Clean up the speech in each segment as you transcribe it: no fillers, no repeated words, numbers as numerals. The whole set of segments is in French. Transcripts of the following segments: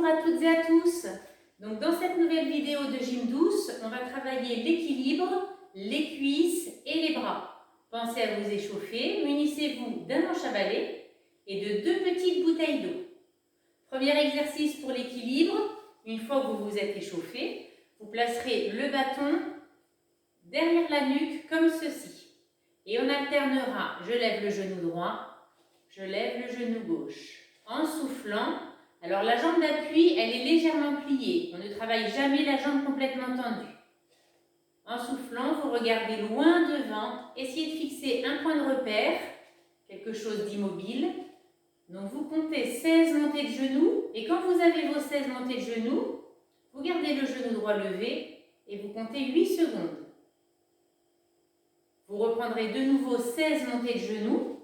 à toutes et à tous. Donc dans cette nouvelle vidéo de gym douce, on va travailler l'équilibre, les cuisses et les bras. Pensez à vous échauffer, munissez-vous d'un manche à balai et de 2 petites bouteilles d'eau. Premier exercice pour l'équilibre, une fois que vous vous êtes échauffé, vous placerez le bâton derrière la nuque comme ceci. Et on alternera, je lève le genou droit, je lève le genou gauche. En soufflant, alors la jambe d'appui, elle est légèrement pliée. On ne travaille jamais la jambe complètement tendue. En soufflant, vous regardez loin devant, essayez de fixer un point de repère, quelque chose d'immobile. Donc vous comptez 16 montées de genoux et quand vous avez vos 16 montées de genoux, vous gardez le genou droit levé et vous comptez 8 secondes. Vous reprendrez de nouveau 16 montées de genoux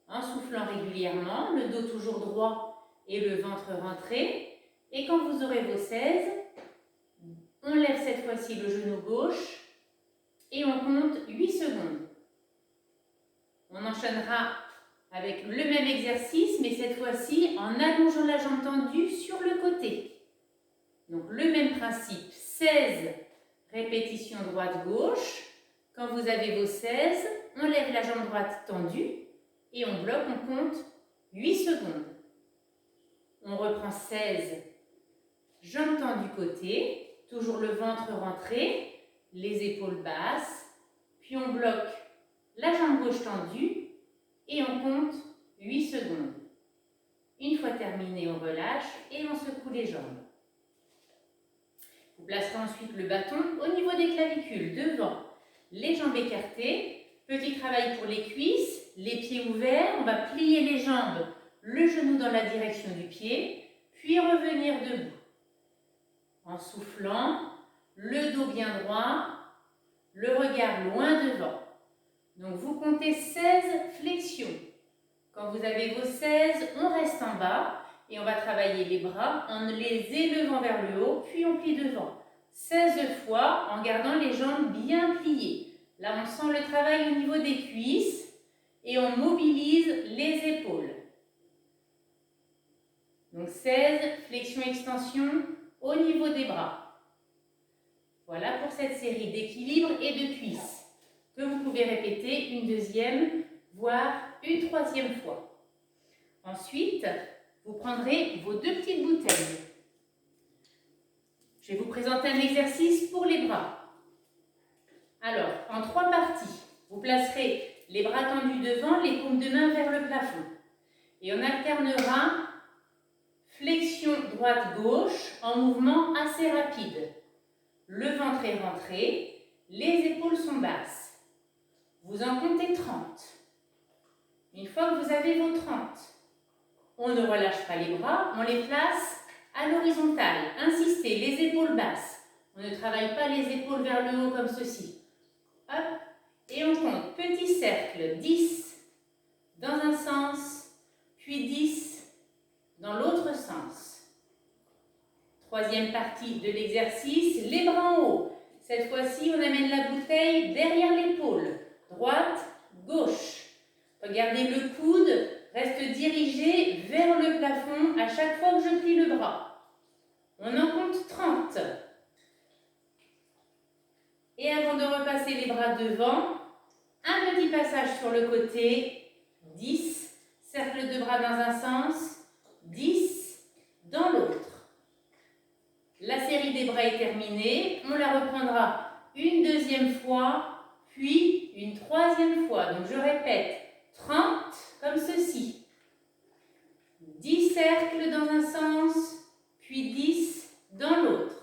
en soufflant régulièrement, le dos toujours droit et le ventre rentré. Et quand vous aurez vos 16, on lève cette fois-ci le genou gauche et on compte 8 secondes. On enchaînera avec le même exercice, mais cette fois-ci en allongeant la jambe tendue sur le côté. Donc le même principe, 16 répétitions droite-gauche. Quand vous avez vos 16, on lève la jambe droite tendue et on bloque, on compte 8 secondes. On reprend 16, jambes tendues côté, toujours le ventre rentré, les épaules basses, puis on bloque la jambe gauche tendue et on compte 8 secondes. Une fois terminé, on relâche et on secoue les jambes. Vous placerez ensuite le bâton au niveau des clavicules, devant, les jambes écartées. Petit travail pour les cuisses, les pieds ouverts. On va plier les jambes, le genou dans la direction du pied, puis revenir debout. En soufflant, le dos bien droit, le regard loin devant. Donc vous comptez 16 flexions. Quand vous avez vos 16, on reste en bas et on va travailler les bras en les élevant vers le haut, puis on plie devant. 16 fois en gardant les jambes bien pliées. Là, on sent le travail au niveau des cuisses et on mobilise les épaules. Donc 16 flexion-extension au niveau des bras. Voilà pour cette série d'équilibre et de cuisses que vous pouvez répéter une deuxième, voire une troisième fois. Ensuite, vous prendrez vos 2 petites bouteilles. Je vais vous présenter un exercice pour les bras. Alors, en 3 parties, vous placerez les bras tendus devant, les paumes de main vers le plafond. Et on alternera flexion droite-gauche en mouvement assez rapide. Le ventre est rentré, les épaules sont basses. Vous en comptez 30. Une fois que vous avez vos 30, on ne relâche pas les bras, on les place à l'horizontale. Insistez, les épaules basses. On ne travaille pas les épaules vers le haut comme ceci. Hop, et on compte petit cercle, 10 dans un sens, puis 10 dans l'autre sens. Troisième partie de l'exercice, les bras en haut. Cette fois-ci, on amène la bouteille derrière l'épaule, droite, gauche. Regardez, le coude reste dirigé vers le plafond à chaque fois que je plie le bras. On en compte 30. Et avant de repasser les bras devant, un petit passage sur le côté, 10, cercle de bras dans un sens, 10 dans l'autre. La série des bras est terminée, on la reprendra une deuxième fois, puis une troisième fois. Donc je répète, 30 comme ceci, 10 cercles dans un sens, puis 10 dans l'autre.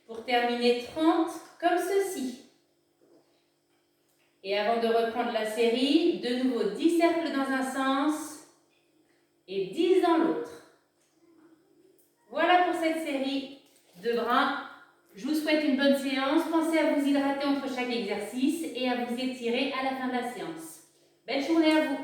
Pour terminer, 30 comme ceci. Et avant de reprendre la série, de nouveau 10 cercles dans un sens et 10 dans l'autre. Voilà pour cette série de bras. Je vous souhaite une bonne séance. Pensez à vous hydrater entre chaque exercice et à vous étirer à la fin de la séance. Belle journée à vous!